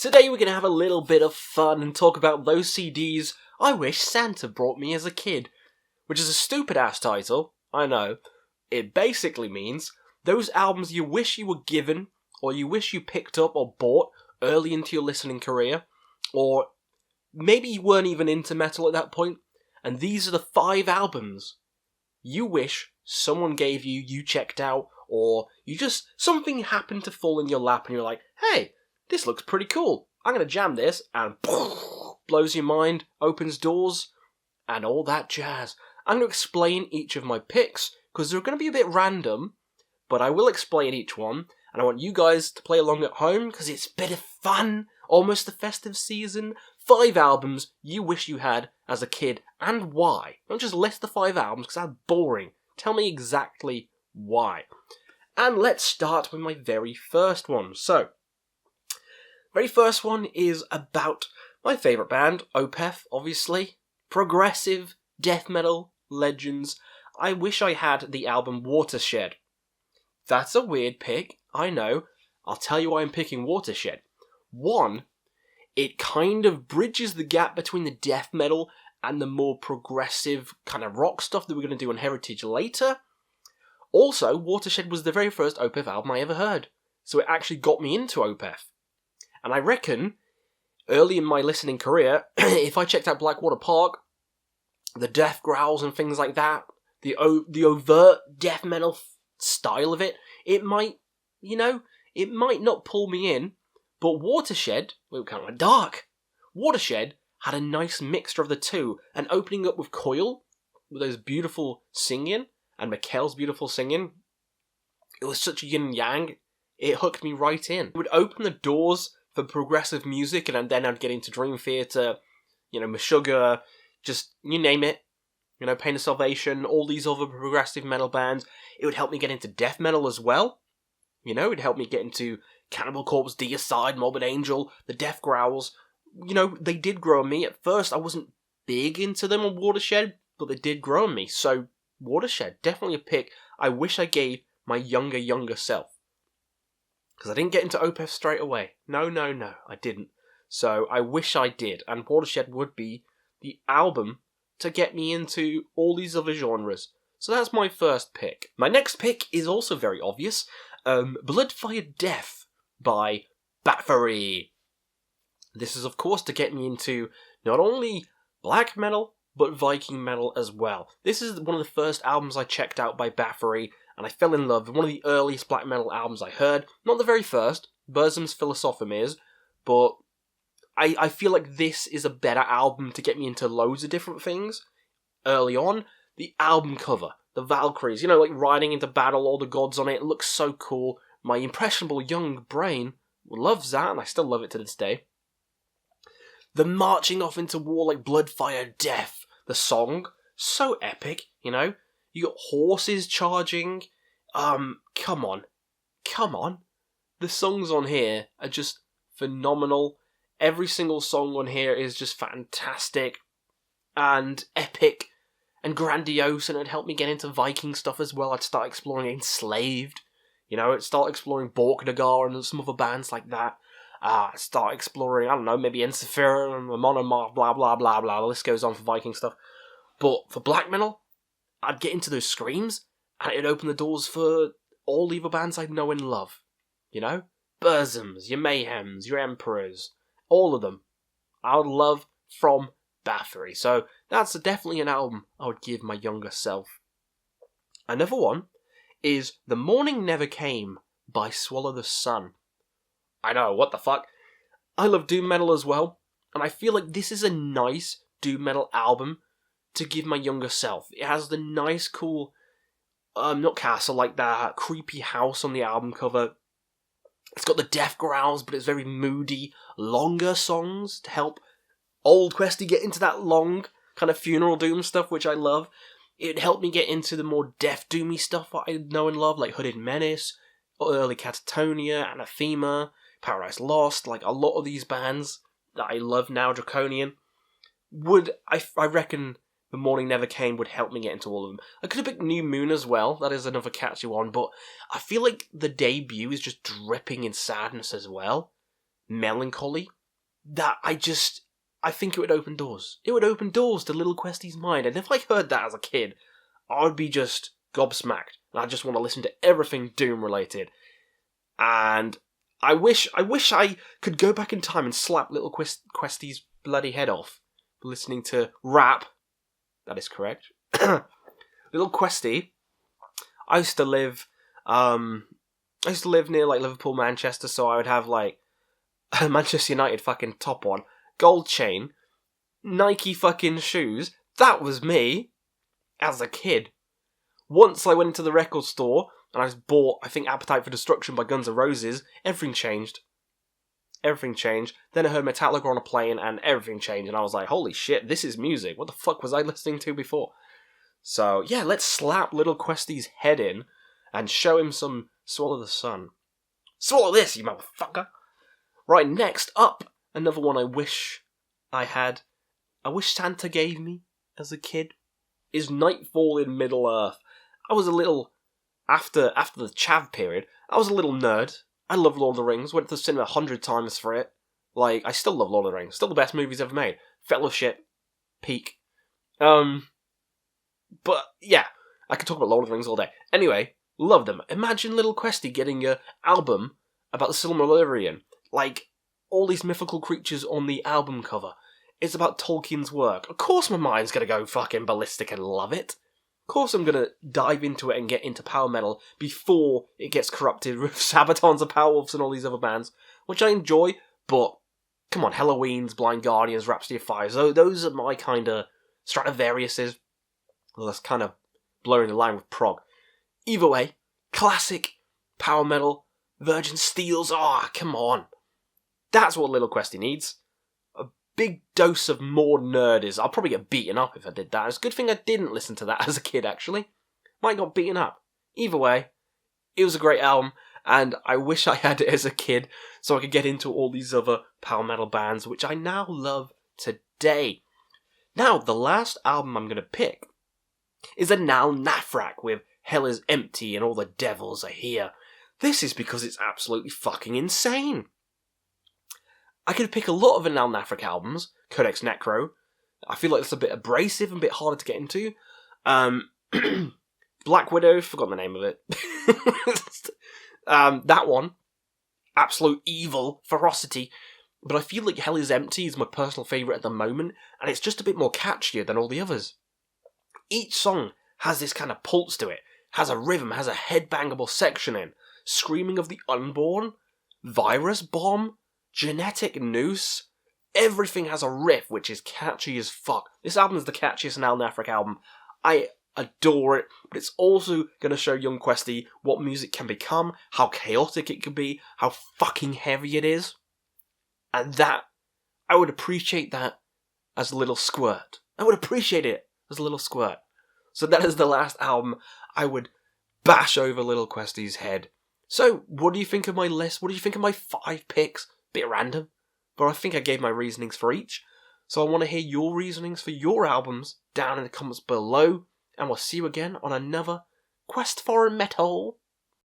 Today we're going to have a little bit of fun and talk about those CDs I wish Santa brought me as a kid. Which is a stupid-ass title, I know. It basically means those albums you wish you were given, or you wish you picked up or bought early into your listening career, or maybe you weren't even into metal at that point, and these are the 5 albums you wish someone gave you, you checked out, or something happened to fall in your lap and you're like, hey, this looks pretty cool, I'm going to jam this, and blows your mind, opens doors, and all that jazz. I'm going to explain each of my picks, because they're going to be a bit random, but I will explain each one, and I want you guys to play along at home, because it's a bit of fun, almost the festive season. 5 albums you wish you had as a kid, and why. Don't just list the 5 albums, because that's boring. Tell me exactly why. And let's start with my very first one. So, very first one is about my favourite band, Opeth, obviously. Progressive death metal legends. I wish I had the album Watershed. That's a weird pick, I know. I'll tell you why I'm picking Watershed. 1, it kind of bridges the gap between the death metal and the more progressive kind of rock stuff that we're going to do on Heritage later. Also, Watershed was the very first Opeth album I ever heard, so it actually got me into Opeth. And I reckon, early in my listening career, if I checked out Blackwater Park, the death growls and things like that, the overt death metal style of it, it might not pull me in, but Watershed, we kind of dark. Watershed had a nice mixture of the two, and opening up with Coil, with those beautiful singing, and Mikkel's beautiful singing, it was such a yin and yang, it hooked me right in. It would open the doors for progressive music, and then I'd get into Dream Theater, Meshuggah, just, you name it, Pain of Salvation, all these other progressive metal bands. It would help me get into death metal as well. It'd help me get into Cannibal Corpse, Deicide, Morbid Angel, the Death Growls. They did grow on me. At first, I wasn't big into them on Watershed, but they did grow on me. So, Watershed, definitely a pick I wish I gave my younger self. Because I didn't get into Opeth straight away. No, I didn't. So, I wish I did. And Watershed would be the album to get me into all these other genres. So that's my first pick. My next pick is also very obvious. Bloodfired Death by Bathory. This is, of course, to get me into not only black metal, but Viking metal as well. This is one of the first albums I checked out by Bathory, and I fell in love with one of the earliest black metal albums I heard. Not the very first, Burzum's Philosophum is, but I feel like this is a better album to get me into loads of different things. Early on, the album cover, the Valkyries, like riding into battle, all the gods on it looks so cool. My impressionable young brain loves that, and I still love it to this day. The marching off into war like Bloodfire Death, the song, so epic, You got horses charging. Come on. The songs on here are just phenomenal. Every single song on here is just fantastic and epic and grandiose, and it'd help me get into Viking stuff as well. I'd start exploring Enslaved, I'd start exploring Borknagar and some other bands like that. Start exploring, I don't know, maybe Ensifer and Monomorph, blah, blah, blah, blah. The list goes on for Viking stuff. But for black metal, I'd get into those screams, and it'd open the doors for all the other bands I know and love. Burzums, your Mayhems, your Emperors, all of them. I would love from Bathory. So that's definitely an album I would give my younger self. Another one is The Morning Never Came by Swallow the Sun. I know, what the fuck? I love doom metal as well, and I feel like this is a nice doom metal album to give my younger self. It has the nice, cool, not castle, like that creepy house on the album cover. It's got the death growls, but it's very moody, longer songs to help old Questy get into that long kind of funeral doom stuff, which I love. It helped me get into the more death doomy stuff I know and love, like Hooded Menace, early Catatonia, Anathema, Paradise Lost, like a lot of these bands that I love now, Draconian, I reckon The Morning Never Came would help me get into all of them. I could have picked New Moon as well, that is another catchy one, but I feel like the debut is just dripping in sadness as well. melancholy that I think it would open doors. It would open doors to Little Questy's mind, and if I heard that as a kid, I would be just gobsmacked, and I just want to listen to everything Doom related. And I wish I could go back in time and slap Little Questy's bloody head off for listening to rap. That is correct. Little Questy. I used to live near like Liverpool, Manchester, so I would have like a Manchester United fucking top on, gold chain, Nike fucking shoes. That was me as a kid. Once I went into the record store and I bought, I think, Appetite for Destruction by Guns N' Roses. Everything changed. Everything changed. Then I heard Metallica on a plane and everything changed. And I was like, holy shit, this is music. What the fuck was I listening to before? So, yeah, let's slap Little Questy's head in and show him some Swallow the Sun. Swallow this, you motherfucker! Right, next up, another one I wish Santa gave me as a kid, is Nightfall in Middle-earth. I was a little, after the chav period, I was a little nerd. I love Lord of the Rings, went to the cinema 100 times for it. Like, I still love Lord of the Rings, still the best movies ever made. Fellowship, peak. But, yeah, I could talk about Lord of the Rings all day. Anyway, love them. Imagine Little Questy getting an album about the Silmarillion. Like, all these mythical creatures on the album cover. It's about Tolkien's work. Of course my mind's gonna go fucking ballistic and love it. Of course I'm gonna dive into it and get into power metal before it gets corrupted with Sabatons and Powerwolves and all these other bands, which I enjoy, but come on, Halloween's, Blind Guardians, Rhapsody of Fire, those are my kind of Stradivariuses. Well, that's kind of blurring the line with prog. Either way, classic power metal, Virgin Steels, come on. That's what Little Questy needs. A big dose of more nerdism. I'll probably get beaten up if I did that. It's a good thing I didn't listen to that as a kid, actually. Might got beaten up. Either way, it was a great album, and I wish I had it as a kid so I could get into all these other power metal bands, which I now love today. Now, the last album I'm going to pick is Anaal Nathrakh with Hell is Empty and All the Devils Are Here. This is because it's absolutely fucking insane. I could pick a lot of Anaal Nathrakh albums, Codex Necro. I feel like it's a bit abrasive and a bit harder to get into. Black Widow, forgot the name of it. That one, absolute evil, ferocity. But I feel like Hell is Empty is my personal favourite at the moment, and it's just a bit more catchier than all the others. Each song has this kind of pulse to it, has a rhythm, has a headbangable section in, Screaming of the Unborn, Virus Bomb, Genetic Noose. Everything has a riff which is catchy as fuck. This album is the catchiest Anaal Nathrakh album. I adore it, but it's also going to show young Questy what music can become, how chaotic it can be, how fucking heavy it is. And that, I would appreciate that as a little squirt. I would appreciate it as a little squirt. So that is the last album I would bash over Little Questy's head. So, what do you think of my list? What do you think of my 5 picks? Bit random, but I think I gave my reasonings for each. So I want to hear your reasonings for your albums down in the comments below. And we'll see you again on another Quest for Metal.